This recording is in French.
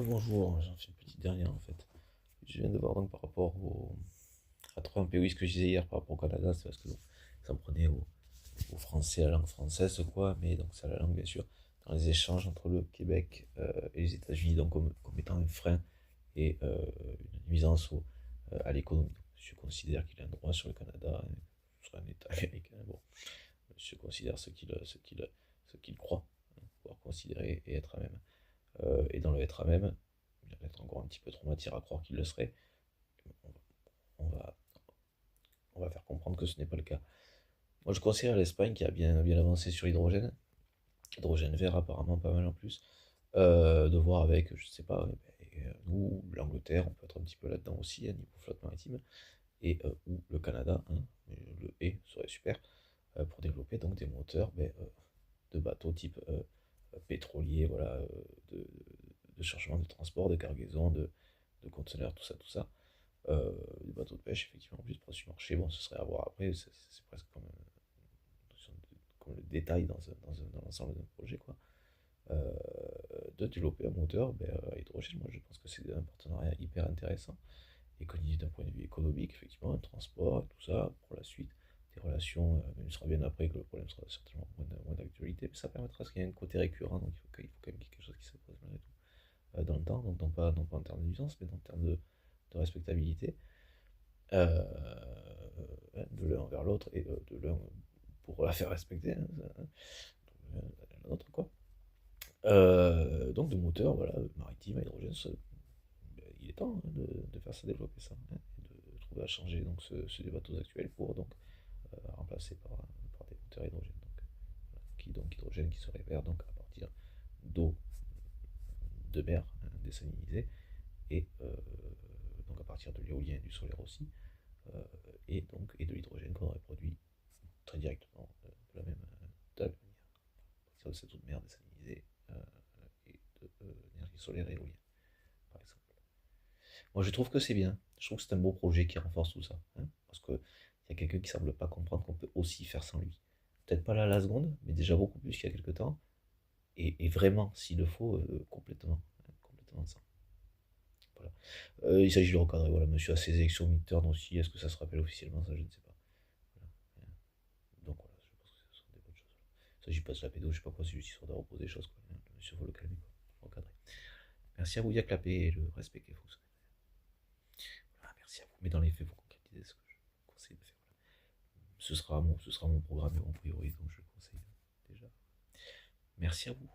Bonjour, j'en fais une petite dernière en fait. Je viens de voir donc par rapport à trouver un peu oui, ce que je disais hier par rapport au Canada, c'est parce que donc, ça me prenait au français, à la langue française quoi, mais donc c'est la langue bien sûr, dans les échanges entre le Québec et les États-Unis, donc comme étant un frein et une nuisance à l'économie. Je considère qu'il a un droit sur le Canada, sur un État américain. Bon, je considère ce qu'il croit, pouvoir considérer et être à même. Et dans le être à même, il va être encore un petit peu trop matière à croire qu'il le serait. On va, on va faire comprendre que ce n'est pas le cas. Moi, je considère l'Espagne qui a bien avancé sur l'hydrogène, hydrogène vert apparemment pas mal en plus, de voir avec, je sais pas, nous, l'Angleterre, on peut être un petit peu là-dedans aussi, à niveau flotte maritime, et ou le Canada, hein, le et serait super, pour développer donc des moteurs de bateaux type pétrolier, voilà, de chargement, de transport, de cargaison, de conteneurs, tout ça. Des bateaux de pêche, effectivement, en plus, pour du marché, bon, ce serait à voir après, c'est presque comme le détail dans l'ensemble d'un projet, quoi. Euh, de développer un moteur à hydrogène, moi je pense que c'est un partenariat hyper intéressant et connu d'un point de vue économique, effectivement, un transport, tout ça, pour la suite, des relations, même ce sera bien après que le problème sera certainement moins d'actualité, mais ça permettra qu'il y ait un côté récurrent, donc il faut quand même qu'il y ait quelque chose qui se pose malgré tout dans le temps, donc non pas en termes de nuisance, mais en termes de respectabilité, euh, de l'un envers l'autre et de l'un pour la faire respecter, hein, l'autre, quoi. Donc de moteur, voilà, maritime à hydrogène, il est temps hein, de faire ça développer ça, hein, et de trouver à changer donc des bateaux actuels pour donc remplacer par des moteurs à hydrogène. Donc hydrogène qui serait vert donc à partir d'eau de mer hein, désalinisée et donc à partir de l'éolien et du solaire aussi, et de l'hydrogène qu'on aurait produit très directement de la même manière, à partir de cette eau de mer désalinisée et de l'énergie solaire et éolienne, par exemple. Moi, je trouve que c'est bien. Je trouve que c'est un beau projet qui renforce tout ça, hein, parce qu'il y a quelqu'un qui semble pas comprendre qu'on peut aussi faire sans lui. Peut-être pas là à la seconde, mais déjà beaucoup plus qu'il y a quelques temps, et vraiment, s'il le faut, complètement, hein, complètement sans. Voilà. Il s'agit de recadrer, voilà, monsieur a ses élections midterm aussi, est-ce que ça se rappelle officiellement, ça je ne sais pas. Voilà. Donc voilà, je pense que ce sont des bonnes choses. Il ne s'agit pas de la pédo, je sais pas quoi, c'est juste histoire de reposer les choses, quoi. Le monsieur faut le calmer, quoi. Recadrer. Merci à vous, Yac Lapé, et le respect qu'il faut. Ah, merci à vous, mais dans les faits, vous concrétisez ce que je vous conseille de faire. Voilà. Ce sera mon programme et mon priori, donc je le conseille déjà. Merci à vous.